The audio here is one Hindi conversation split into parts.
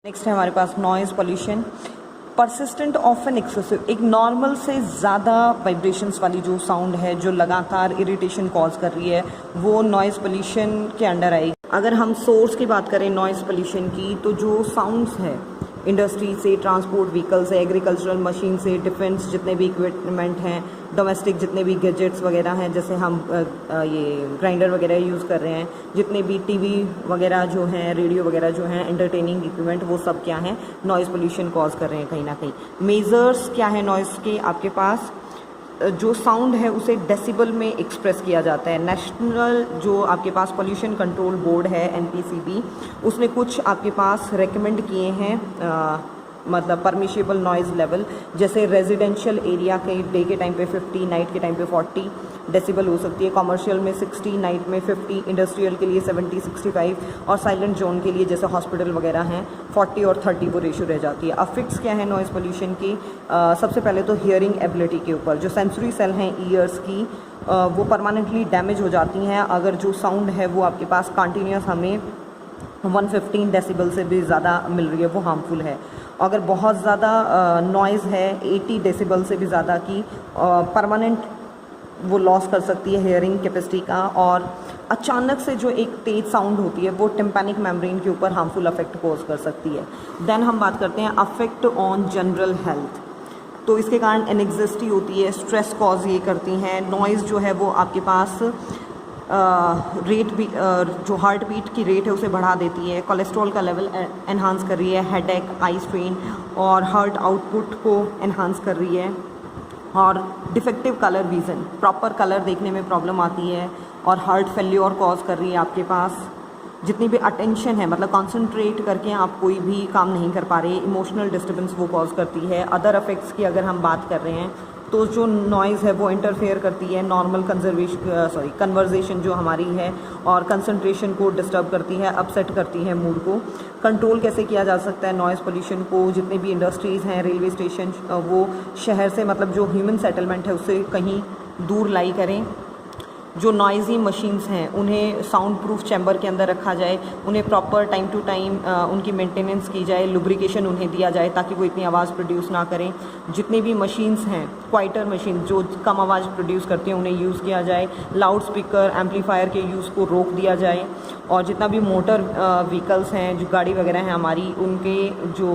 नेक्स्ट है हमारे पास noise pollution. Persistent often excessive, एक नॉर्मल से ज़्यादा वाइब्रेशंस वाली जो साउंड है जो लगातार इरिटेशन कॉज कर रही है वो नॉइज़ पोल्यूशन के अंडर आएगी। अगर हम सोर्स की बात करें नॉइज़ पोल्यूशन की, तो जो साउंड्स है इंडस्ट्री से, ट्रांसपोर्ट व्हीकल से, एग्रीकल्चरल मशीन से, डिफेंस जितने भी इक्विपमेंट हैं, डोमेस्टिक जितने भी गैजेट्स वगैरह हैं, जैसे हम ये ग्राइंडर वगैरह यूज़ कर रहे हैं, जितने भी टीवी वगैरह जो हैं, रेडियो वगैरह जो हैं, एंटरटेनिंग इक्विपमेंट, वो सब क्या हैं, नॉइज़ पोल्यूशन कॉज कर रहे हैं कहीं ना कहीं। मेजर्स क्या है नॉइज़ के आपके पास? जो साउंड है उसे डेसिबल में एक्सप्रेस किया जाता है। नेशनल जो आपके पास पोल्यूशन कंट्रोल बोर्ड है NPCB, उसने कुछ आपके पास रेकमेंड किए हैं मतलब परमिशेबल नॉइज़ लेवल, जैसे रेजिडेंशियल एरिया के डे के टाइम पे 50, नाइट के टाइम पे 40 डेसिबल हो सकती है, कमर्शियल में 60, नाइट में 50, इंडस्ट्रियल के लिए 70, 65 और साइलेंट जोन के लिए जैसे हॉस्पिटल वगैरह हैं 40 और 30 वो रेशियो रह जाती है। अब फिक्स क्या है नॉइज़ पोल्यूशन की? सबसे पहले तो हियरिंग एबिलिटी के ऊपर, जो सेंसरी सेल हैं ईयर्स की वो परमानेंटली डैमेज हो जाती हैं अगर जो साउंड है वो आपके पास कंटिन्यूस हमें 115 डेसिबल से भी ज़्यादा मिल रही है, वो हार्मफुल है। अगर बहुत ज़्यादा नॉइज़ है 80 डेसिबल से भी ज़्यादा की, परमानेंट वो लॉस कर सकती है हेयरिंग कैपेसिटी का। और अचानक से जो एक तेज साउंड होती है वो टिम्पैनिक मेम्ब्रेन के ऊपर हार्मफुल अफेक्ट कॉज कर सकती है। देन हम बात करते हैं अफेक्ट ऑन जनरल हेल्थ, तो इसके कारण एनेक्सिटी होती है, स्ट्रेस कॉज ये करती हैं। नॉइज़ जो है वो आपके पास रेट भी जो हार्ट बीट की रेट है उसे बढ़ा देती है, कोलेस्ट्रॉल का लेवल एनहांस कर रही है, हेडेक, आई स्ट्रेन और हार्ट आउटपुट को एनहांस कर रही है। और defective colour vision, proper colour देखने में प्रॉब्लम आती है और हार्ट फेल्योर कॉज कर रही है आपके पास। जितनी भी अटेंशन है, मतलब कॉन्सेंट्रेट करके आप कोई भी काम नहीं कर पा रहे, इमोशनल डिस्टर्बेंस वो कॉज करती है। अदर इफेक्ट्स की अगर हम बात कर रहे हैं तो जो नॉइज़ है वो इंटरफेयर करती है नॉर्मल कन्वर्जेशन जो हमारी है, और कंसंट्रेशन को डिस्टर्ब करती है, अपसेट करती है मूड को। कंट्रोल कैसे किया जा सकता है नॉइज़ पोल्यूशन को? जितने भी इंडस्ट्रीज़ हैं, रेलवे स्टेशन, वो शहर से मतलब जो ह्यूमन सेटलमेंट है उससे कहीं दूर लाई करें। जो नॉइज़ी मशीन्स हैं उन्हें साउंड प्रूफ चैम्बर के अंदर रखा जाए, उन्हें प्रॉपर टाइम टू टाइम उनकी मेंटेनेंस की जाए, लुब्रिकेशन उन्हें दिया जाए ताकि वो इतनी आवाज़ प्रोड्यूस ना करें। जितनी भी मशीन्स हैं, क्वाइटर मशीन जो कम आवाज़ प्रोड्यूस करती हैं, उन्हें यूज़ किया जाए। लाउड स्पीकर, एम्पलीफायर के यूज़ को रोक दिया जाए। और जितना भी मोटर व्हीकल्स हैं, जो गाड़ी वगैरह हैं हमारी, उनके जो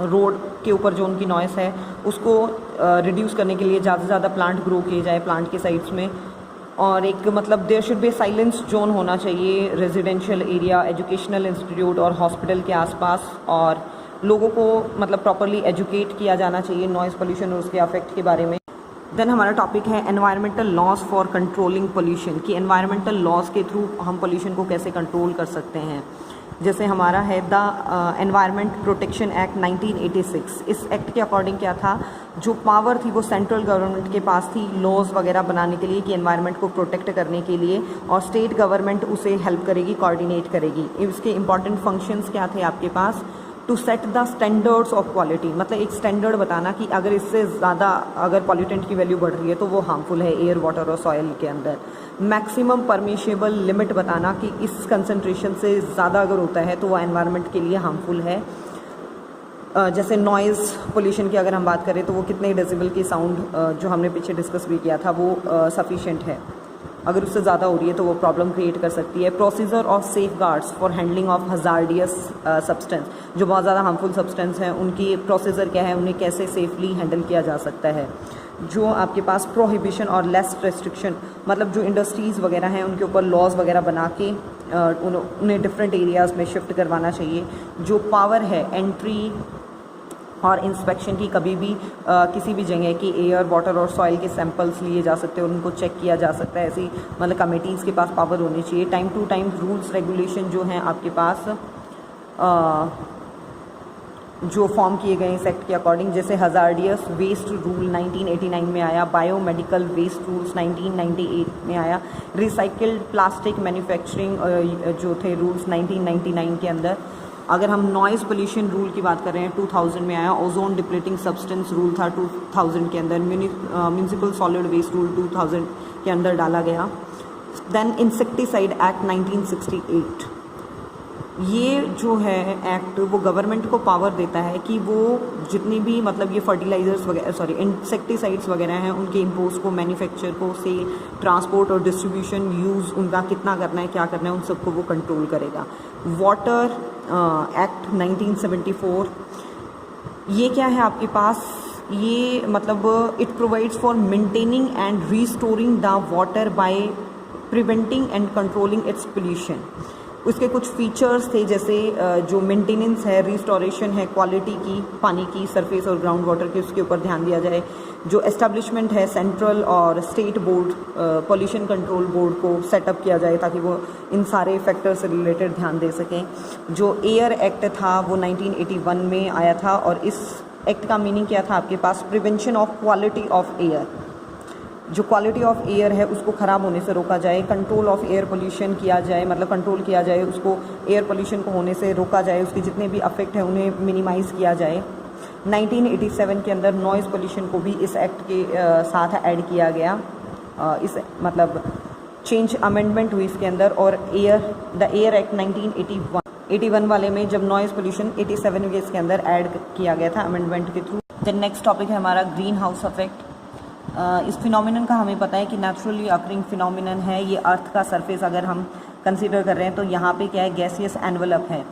रोड के ऊपर जो उनकी नॉइस है उसको रिड्यूस करने के लिए ज़्यादा से ज़्यादा प्लांट ग्रो किए जाए प्लांट के साइड्स में। और एक मतलब there should be silence zone होना चाहिए रेजिडेंशियल एरिया, एजुकेशनल इंस्टीट्यूट और हॉस्पिटल के आसपास, और लोगों को मतलब प्रॉपरली एजुकेट किया जाना चाहिए नॉइज़ पोल्यूशन और उसके इफेक्ट के बारे में। देन हमारा टॉपिक है environmental laws for controlling pollution, कि एनवायरमेंटल लॉज के थ्रू हम पोल्यूशन को कैसे कंट्रोल कर सकते हैं। जैसे हमारा है द एनवायरमेंट प्रोटेक्शन एक्ट 1986। इस एक्ट के अकॉर्डिंग क्या था, जो पावर थी वो सेंट्रल गवर्नमेंट के पास थी लॉज वगैरह बनाने के लिए कि एनवायरनमेंट को प्रोटेक्ट करने के लिए, और स्टेट गवर्नमेंट उसे हेल्प करेगी, कोऑर्डिनेट करेगी। इसके इंपॉर्टेंट फंक्शंस क्या थे आपके पास? To set the standards of quality, मतलब एक स्टैंडर्ड बताना कि अगर इससे ज़्यादा अगर पॉल्यूटेंट की वैल्यू बढ़ रही है तो वो हार्मफुल है एयर, वाटर और सॉइल के अंदर। मैक्सिमम परमिशेबल लिमिट बताना कि इस कंसंट्रेशन से ज़्यादा अगर होता है तो वो एनवायरनमेंट के लिए हार्मफुल है। जैसे नॉइज़ पोल्यूशन की अगर हम बात करें तो वो कितने डेसिबल की साउंड जो हमने पीछे डिस्कस भी किया था वो सफिशिएंट है, अगर उससे ज़्यादा हो रही है तो वो प्रॉब्लम क्रिएट कर सकती है। Procedure of safe guards for handling of hazardous substance, जो बहुत ज़्यादा हार्मफुल सब्सटेंस हैं उनकी प्रोसीजर क्या है, उन्हें कैसे सेफली हैंडल किया जा सकता है। जो आपके पास प्रोहिबिशन और लेस रेस्ट्रिक्शन, मतलब जो इंडस्ट्रीज़ वगैरह हैं उनके ऊपर लॉज वगैरह बना के उन्हें डिफरेंट एरियाज़ में शिफ्ट करवाना चाहिए। जो पावर है एंट्री और इंस्पेक्शन की, कभी भी किसी भी जगह की एयर, वाटर और सॉइल के सैंपल्स लिए जा सकते हैं और उनको चेक किया जा सकता है। ऐसी मतलब कमेटीज़ के पास पावर होनी चाहिए। Time to time rules regulation जो हैं आपके पास जो फॉर्म किए गए इस एक्ट के अकॉर्डिंग, जैसे हजार्डियस वेस्ट रूल 1989 में आया, बायोमेडिकल वेस्ट रूल्स 1998 में आया, रिसाइकल्ड प्लास्टिक मैन्युफैक्चरिंग जो थे रूल्स 1999 के अंदर। अगर हम नॉइज़ पोल्यूशन रूल की बात कर रहे हैं 2000 में आया, ओजोन डिप्लीटिंग सब्सटेंस रूल था 2000 के अंदर, म्यूनिसिपल सॉलिड वेस्ट रूल 2000 के अंदर डाला गया। देन इंसेक्टिसाइड एक्ट 1968, ये जो है एक्ट वो गवर्नमेंट को पावर देता है कि वो जितनी भी मतलब ये फर्टिलाइजर्स वगैरह इंसेक्टिसाइड्स वगैरह हैं उनके इम्पोर्ट्स को, मैन्युफैक्चर को, से ट्रांसपोर्ट और डिस्ट्रीब्यूशन, यूज़ उनका कितना करना है, क्या करना है, उन सबको वो कंट्रोल करेगा। वाटर एक्ट 1974, ये क्या है आपके पास, ये मतलब it provides for maintaining and restoring the water by preventing and controlling it's pollution. उसके कुछ फीचर्स थे जैसे जो मेंटेनेंस है, रिस्टोरेशन है, क्वालिटी की पानी की, सरफेस और ग्राउंड वाटर की, उसके ऊपर ध्यान दिया जाए। जो एस्टेब्लिशमेंट है सेंट्रल और state board, pollution control board को सेटअप किया जाए ताकि वो इन सारे फैक्टर से रिलेटेड ध्यान दे सकें। जो एयर एक्ट था वो 1981 में आया था और इस एक्ट का मीनिंग क्या था आपके पास, prevention of quality of air. जो क्वालिटी ऑफ एयर है उसको ख़राब होने से रोका जाए, कंट्रोल ऑफ एयर पोल्यूशन किया जाए, मतलब कंट्रोल किया जाए, उसको एयर पोल्यूशन को होने से रोका जाए, उसके जितने भी अफेक्ट हैं उन्हें मिनिमाइज़ किया जाए। 1987 के अंदर नॉइज़ पोल्यूशन को भी इस एक्ट के साथ ऐड किया गया, इस मतलब चेंज अमेंडमेंट हुई इसके अंदर। और द एयर एक्ट 1981 वाले में जब नॉइज़ पोल्यूशन 87 के इसके अंदर ऐड किया गया था अमेंडमेंट के थ्रू। देन नेक्स्ट टॉपिक है हमारा ग्रीन हाउस इफेक्ट। इस फिनोमिनन का हमें पता है कि नेचुरली अकरिंग फिनोमिनन है, ये अर्थ का सरफेस अगर हम कंसीडर कर रहे हैं तो यहाँ पे क्या है, गैसियस एनवलप है।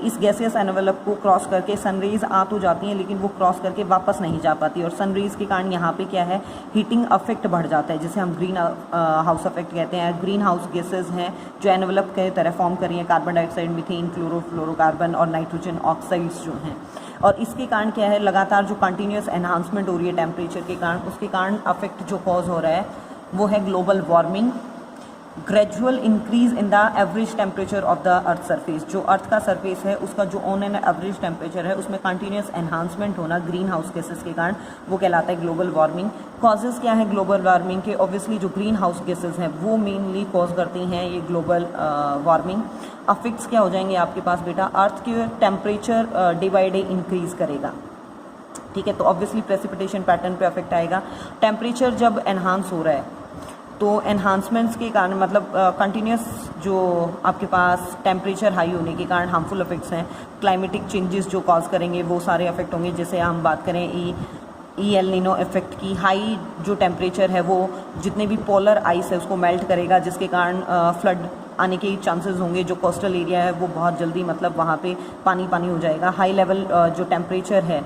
इस गैसियस एनवलप को क्रॉस करके सनरेज आ तो जाती हैं लेकिन वो क्रॉस करके वापस नहीं जा पाती और सनरेज के कारण यहाँ पे क्या है, हीटिंग अफेक्ट बढ़ जाता है, जिसे हम ग्रीन हाउस अफेक्ट कहते हैं। ग्रीन हाउस गैसेज हैं जो एनवलप के तरह फॉर्म कर रही हैं, कार्बन डाइऑक्साइड, मीथेन, क्लोरोफ्लोरोकार्बन और नाइट्रोजन ऑक्साइड्स जो हैं। और इसके कारण क्या है, लगातार जो कंटिन्यूस एनहांसमेंट हो रही है टेम्परेचर के कारण, उसके कारण अफेक्ट जो कॉज हो रहा है वो है global warming, gradual increase in the average temperature of the earth surface. जो अर्थ का सरफेस है उसका जो ऑन एन एवरेज टेम्परेचर है उसमें कंटिन्यूस एनहांसमेंट होना ग्रीन हाउस गैसेस के कारण, वो कहलाता है ग्लोबल वार्मिंग। कॉजेज़ क्या है ग्लोबल वार्मिंग के, ऑब्वियसली जो ग्रीन हाउस गैसेस हैं वो मेनली कॉज करती हैं ये ग्लोबल वार्मिंग। अफेक्ट्स क्या हो जाएंगे आपके पास बेटा, अर्थ के temperature day by day increase करेगा, ठीक है, तो ऑब्वियसली प्रेसिपिटेशन पैटर्न पे अफेक्ट आएगा। टेम्परेचर जब एनहांस हो रहा है तो एनहांसमेंट्स के कारण मतलब कंटिन्यूस जो आपके पास टेम्परेचर हाई होने के कारण हार्मफुल इफेक्ट्स हैं, क्लाइमेटिक चेंजेस जो कॉज करेंगे वो सारे अफेक्ट होंगे। जैसे हम बात करें ई एल नीनो इफेक्ट की, हाई जो टेम्परेचर है वो जितने भी पोलर आइस है उसको मेल्ट करेगा, जिसके कारण फ्लड आने के चांसेस होंगे। जो कोस्टल एरिया है वो बहुत जल्दी मतलब वहाँ पे पानी पानी हो जाएगा। हाई लेवल जो टेम्परेचर है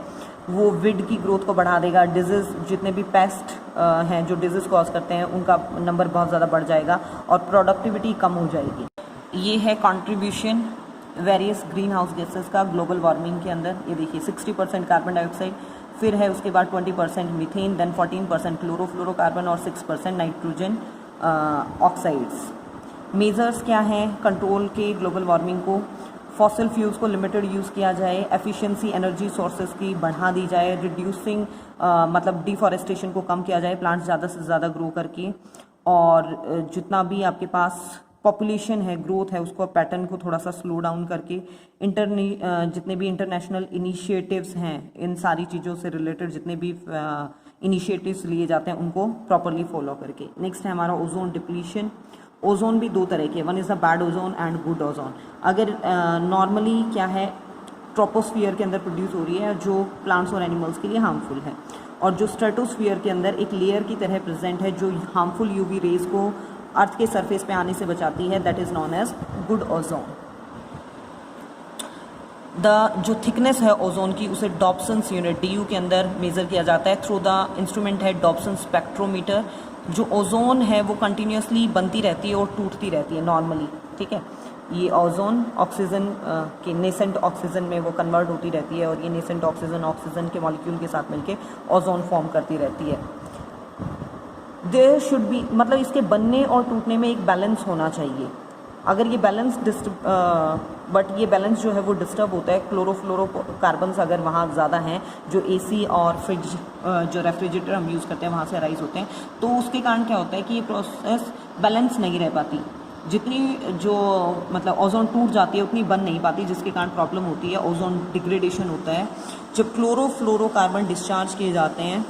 वो विड की ग्रोथ को बढ़ा देगा। डिजीज़ जितने भी पेस्ट हैं जो डिजीज़ कॉज करते हैं उनका नंबर बहुत ज़्यादा बढ़ जाएगा और प्रोडक्टिविटी कम हो जाएगी। ये है contribution various green house gases का ग्लोबल वार्मिंग के अंदर। ये देखिए 60% कार्बन डाइऑक्साइड, फिर है उसके बाद 20% मीथेन, देन 14% क्लोरोफ्लोरोकार्बन और 6% नाइट्रोजन ऑक्साइड्स। मेजर्स क्या हैं कंट्रोल के ग्लोबल वार्मिंग को, फॉसिल फ्यूल्स को लिमिटेड यूज़ किया जाए, एफिशिएंसी एनर्जी सोर्सेज की बढ़ा दी जाए, रिड्यूसिंग मतलब डिफॉरेस्टेशन को कम किया जाए, प्लांट्स ज़्यादा से ज़्यादा ग्रो करके, और जितना भी आपके पास पॉपुलेशन है, ग्रोथ है, उसको पैटर्न को थोड़ा सा स्लो डाउन करके जितने भी इंटरनेशनल इनिशिएटिव्स हैं, इन सारी चीज़ों से रिलेटेड जितने भी इनिशिएटिव्स लिए जाते हैं उनको प्रॉपरली फॉलो करके। नेक्स्ट है हमारा ओजोन डिप्लीशन। ओजोन भी दो तरह के, one is the bad ozone and good ozone. अगर नॉर्मली क्या है ट्रोपोस्फियर के अंदर प्रोड्यूस हो रही है जो प्लांट्स और एनिमल्स के लिए हार्मफुल है, और जो स्ट्रेटोस्फियर के अंदर एक लेयर की तरह प्रेजेंट है जो हार्मफुल यूवी रेज को अर्थ के सरफेस पे आने से बचाती है, that is known as good ozone. जो थिकनेस है ओजोन की उसे डॉप्सन्स यूनिट DU के अंदर मेज़र किया जाता है थ्रू द इंस्ट्रूमेंट है डॉप्सन स्पेक्ट्रोमीटर। जो ओजोन है वो कंटिन्यूसली बनती रहती है और टूटती रहती है नॉर्मली, ठीक है। ये ओजोन ऑक्सीजन के नेसेंट ऑक्सीजन में वो कन्वर्ट होती रहती है और ये नेसेंट ऑक्सीजन के मॉलिक्यूल के साथ मिलके ओजोन फॉर्म करती रहती है। देयर शुड बी मतलब इसके बनने और टूटने में एक बैलेंस होना चाहिए। अगर ये बैलेंस बट ये बैलेंस जो है वो डिस्टर्ब होता है, क्लोरोफ्लोरोकार्बन्स अगर वहाँ ज़्यादा हैं, जो AC और फ्रिज जो रेफ्रिजरेटर हम यूज़ करते हैं वहाँ से अराइज होते हैं, तो उसके कारण क्या होता है कि ये प्रोसेस बैलेंस नहीं रह पाती। जितनी जो मतलब ओजोन टूट जाती है उतनी बन नहीं पाती, जिसके कारण प्रॉब्लम होती है, ओजोन डिग्रेडेशन होता है। जब क्लोरोफ्लोरोकार्बन डिस्चार्ज किए जाते हैं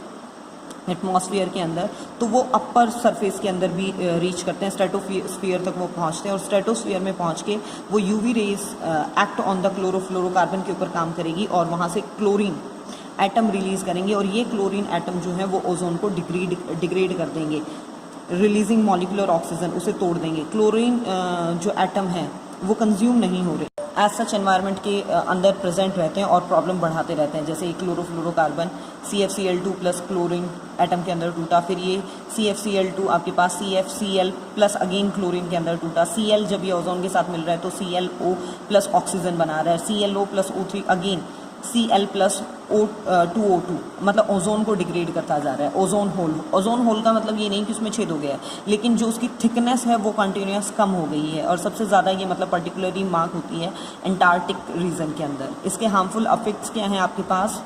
एटमॉस्फेयर के अंदर, तो वो अपर सरफेस के अंदर भी रीच करते हैं, स्ट्रेटोस्फीयर तक वो पहुंचते हैं और स्ट्रेटोस्फीयर में पहुंच के वो UV rays act on the chlorofluorocarbon के ऊपर काम करेगी और वहाँ से क्लोरीन एटम रिलीज़ करेंगे और ये क्लोरीन एटम जो है वो ओजोन को डिग्रेड कर देंगे, रिलीजिंग मॉलिकुलर ऑक्सीजन, उसे तोड़ देंगे। क्लोरीन जो एटम है वो कंज्यूम नहीं हो रहे, एज सच एनवायरनमेंट के अंदर प्रेजेंट रहते हैं और प्रॉब्लम बढ़ाते रहते हैं। जैसे एक chlorofluorocarbon CFCl2 plus chlorine atom के अंदर टूटा, फिर ये CFCl2 आपके पास CFCl प्लस अगेन क्लोरीन के अंदर टूटा, Cl जब ये ओजोन के साथ मिल रहा है तो ClO प्लस ऑक्सीजन बना रहा है, ClO plus O3 again Cl plus O2O2, मतलब ओजोन को डिग्रेड करता जा रहा है। ओजोन होल का मतलब ये नहीं कि उसमें छेद हो गया है, लेकिन जो उसकी थिकनेस है वो कंटिन्यूस कम हो गई है और सबसे ज़्यादा ये मतलब पर्टिकुलरली मार्क होती है एंटार्क्टिक रीजन के अंदर। इसके हार्मफुल इफेक्ट्स क्या हैं आपके पास?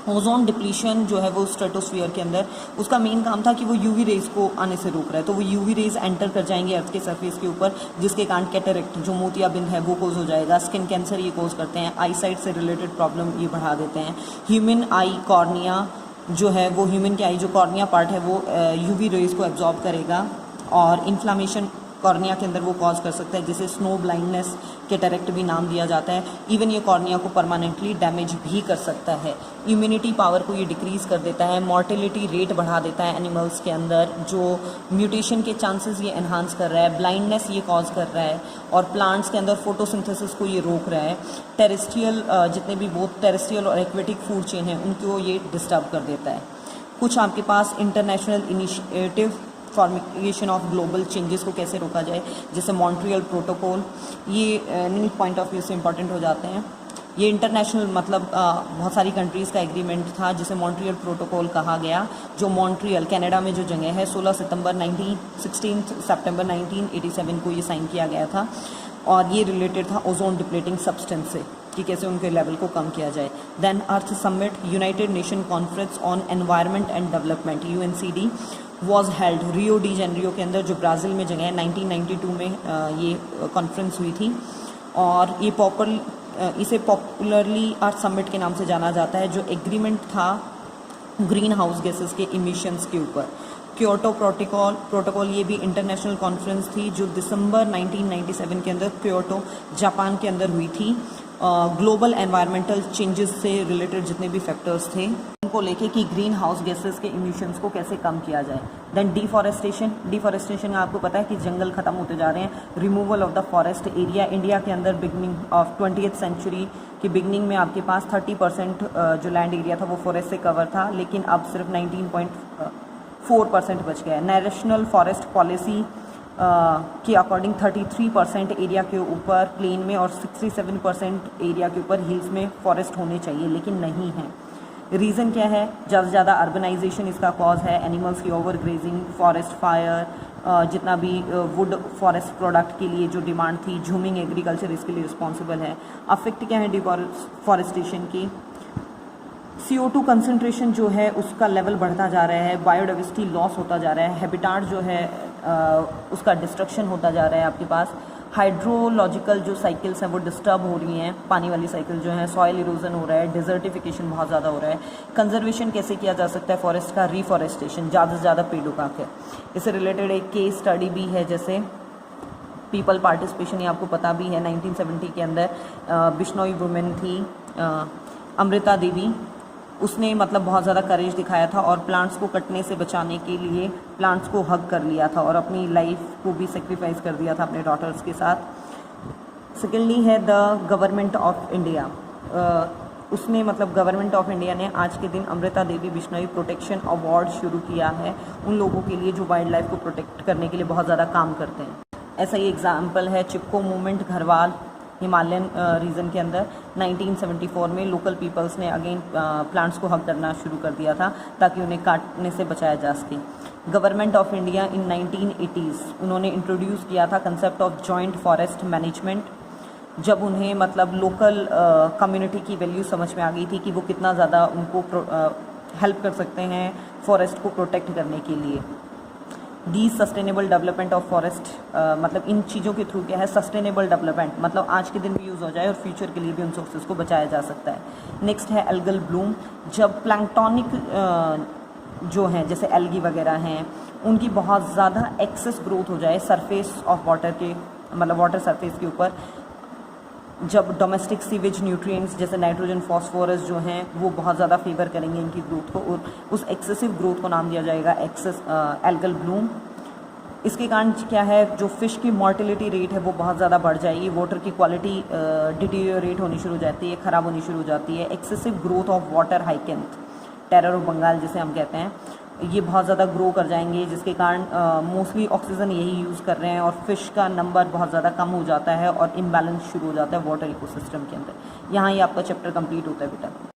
ओजोन डिप्लीशन जो है वो स्ट्रेटोस्फीयर के अंदर, उसका मेन काम था कि वो यूवी रेज को आने से रोक रहा है, तो वो यूवी रेज एंटर कर जाएंगे अर्थ के सरफेस के ऊपर, जिसके कारण कैटरेक्ट जो मोतियाबिंद है वो कोज हो जाएगा, स्किन कैंसर ये कोज करते हैं, आई साइट से रिलेटेड प्रॉब्लम ये बढ़ा देते हैं। ह्यूमन आई कॉर्निया जो है वो, ह्यूमन की आई जो कॉर्निया पार्ट है वो यूवी रेज को एब्जॉर्ब करेगा और इन्फ्लामेशन कॉर्निया के अंदर वो कॉज कर सकता है, जिसे स्नो ब्लाइंडनेस कैटरेक्ट भी नाम दिया जाता है। इवन ये कॉर्निया को परमानेंटली डैमेज भी कर सकता है। इम्यूनिटी पावर को ये डिक्रीज़ कर देता है, मॉर्टेलिटी रेट बढ़ा देता है एनिमल्स के अंदर, जो म्यूटेशन के चांसेस ये एनहांस कर रहा है, ब्लाइंडनेस ये कॉज कर रहा है और प्लांट्स के अंदर फोटोसिंथेसिस को ये रोक रहा है। टेरेस्ट्रियल जितने भी बोथ टेरेस्ट्रियल और एक्वेटिक फूड चेन है उनको ये डिस्टर्ब कर देता है। कुछ आपके पास international initiative for mitigation of global changes को कैसे रोका जाए, जैसे मॉन्ट्रियल प्रोटोकॉल, ये न्यू पॉइंट ऑफ व्यू से इंपॉर्टेंट हो जाते हैं। ये इंटरनेशनल मतलब बहुत सारी कंट्रीज़ का एग्रीमेंट था जिसे मॉन्ट्रियल प्रोटोकॉल कहा गया, जो मॉन्ट्रियल कनाडा में जो जगह है 16 सितंबर 1987 को ये साइन किया गया था और ये रिलेटेड था ओजोन डिप्लेटिंग सब्सटेंस से कि कैसे उनके लेवल को कम किया जाए। Then Earth Summit, United Nation Conference on Environment and Development UNCD was held Rio de Janeiro के अंदर जो ब्राज़ील में जगह है। 1992 में ये कॉन्फ्रेंस हुई थी और ये इसे पॉपुलरली अर्थ समिट के नाम से जाना जाता है, जो एग्रीमेंट था ग्रीन हाउस गैसेस के इमिशंस के ऊपर। क्योटो प्रोटोकॉल ये भी इंटरनेशनल कॉन्फ्रेंस थी जो दिसंबर 1997 के अंदर क्योटो जापान के अंदर हुई थी। ग्लोबल एनवायरमेंटल चेंजेस से रिलेटेड जितने भी फैक्टर्स थे उनको लेके कि ग्रीन हाउस गैसेस के इमिशंस को कैसे कम किया जाए। देन डिफॉरेस्टेशन आपको पता है कि जंगल खत्म होते जा रहे हैं। Removal of the forest area, India के अंदर बिगनिंग ऑफ 20th सेंचुरी की बिगनिंग में आपके पास 30% जो लैंड एरिया था वो फॉरेस्ट से कवर था, लेकिन अब सिर्फ 19.4% बच गया है। नेशनल फॉरेस्ट पॉलिसी के अकॉर्डिंग 33% एरिया के ऊपर प्लेन में और 67% एरिया के ऊपर हिल्स में फॉरेस्ट होने चाहिए, लेकिन नहीं है। रीज़न क्या है? ज़्यादा से ज़्यादा अर्बनाइजेशन इसका कॉज है, एनिमल्स की ओवर ग्रेजिंग, फॉरेस्ट फायर, जितना भी वुड फॉरेस्ट प्रोडक्ट के लिए जो डिमांड थी, झूमिंग एग्रीकल्चर इसके लिए रिस्पॉन्सिबल है। अफेक्ट क्या है डिफॉरेस्टेशन की? CO2 कंसंट्रेशन जो है उसका लेवल बढ़ता जा रहा है, बायोडाइवर्सिटी लॉस होता जा रहा है, हैबिटाट जो है उसका डिस्ट्रक्शन होता जा रहा है। आपके पास हाइड्रोलॉजिकल जो साइकिल्स हैं वो डिस्टर्ब हो रही हैं, पानी वाली साइकिल जो है, सॉइल इरोजन हो रहा है, डिजर्टिफिकेशन बहुत ज़्यादा हो रहा है। कंजर्वेशन कैसे किया जा सकता है फॉरेस्ट का? रिफॉरेस्टेशन, ज़्यादा से ज़्यादा पेड़ उगा के। इससे रिलेटेड एक केस स्टडी भी है, जैसे पीपल पार्टिसिपेशन, ये आपको पता भी है। 1970 के अंदर बिश्नोई वुमेन थी अमृता देवी, उसने मतलब बहुत ज़्यादा करेज दिखाया था और प्लांट्स को कटने से बचाने के लिए प्लांट्स को हग कर लिया था और अपनी लाइफ को भी सेक्रीफाइस कर दिया था अपने डॉटर्स के साथ। सेकेंडली है द गवर्नमेंट ऑफ इंडिया, उसने मतलब गवर्नमेंट ऑफ इंडिया ने आज के दिन अमृता देवी बिश्नोई प्रोटेक्शन अवार्ड शुरू किया है उन लोगों के लिए जो वाइल्ड लाइफ को प्रोटेक्ट करने के लिए बहुत ज़्यादा काम करते हैं। ऐसा ही एग्जाम्पल है चिपको मूवमेंट, घरवाल हिमालयन रीजन के अंदर 1974 में लोकल पीपल्स ने अगेन प्लांट्स को हग करना शुरू कर दिया था ताकि उन्हें काटने से बचाया जा सके। Government of India in 1980s उन्होंने इंट्रोड्यूस किया था concept of joint forest management, जब उन्हें मतलब लोकल कम्युनिटी की वैल्यू समझ में आ गई थी कि वो कितना ज़्यादा उनको हेल्प कर सकते हैं फॉरेस्ट को प्रोटेक्ट करने के लिए। दी सस्टेनेबल डेवलपमेंट ऑफ फॉरेस्ट, मतलब इन चीज़ों के थ्रू क्या है? सस्टेनेबल डेवलपमेंट, मतलब आज के दिन भी यूज़ हो जाए और फ्यूचर के लिए भी उन सोर्सेज को बचाया जा सकता है। नेक्स्ट है एल्गल ब्लूम, जब प्लैंक्टोनिक जो हैं जैसे एल्गी वगैरह हैं, उनकी बहुत ज़्यादा एक्सेस ग्रोथ हो जाए सरफेस ऑफ वाटर के, मतलब वाटर सरफेस के ऊपर, जब डोमेस्टिक सीवेज न्यूट्रिएंट्स जैसे नाइट्रोजन फॉस्फोरस जो हैं वो बहुत ज़्यादा फेवर करेंगे इनकी ग्रोथ को, और उस एक्सेसिव ग्रोथ को नाम दिया जाएगा एक्सेस एल्गल ब्लूम। इसके कारण क्या है, जो फ़िश की मॉर्टिलिटी रेट है वो बहुत ज़्यादा बढ़ जाएगी, वाटर की क्वालिटी डिटीरियोरेट होनी शुरू हो जाती है, ख़राब होनी शुरू हो जाती है। Excessive growth of water hyacinth, terror of Bengal जिसे हम कहते हैं, ये बहुत ज़्यादा ग्रो कर जाएंगे, जिसके कारण मोस्टली ऑक्सीजन यही यूज़ कर रहे हैं और फिश का नंबर बहुत ज़्यादा कम हो जाता है और इम्बैलेंस शुरू हो जाता है वाटर इकोसिस्टम के अंदर। यहाँ ये आपका चैप्टर कंप्लीट होता है बेटा।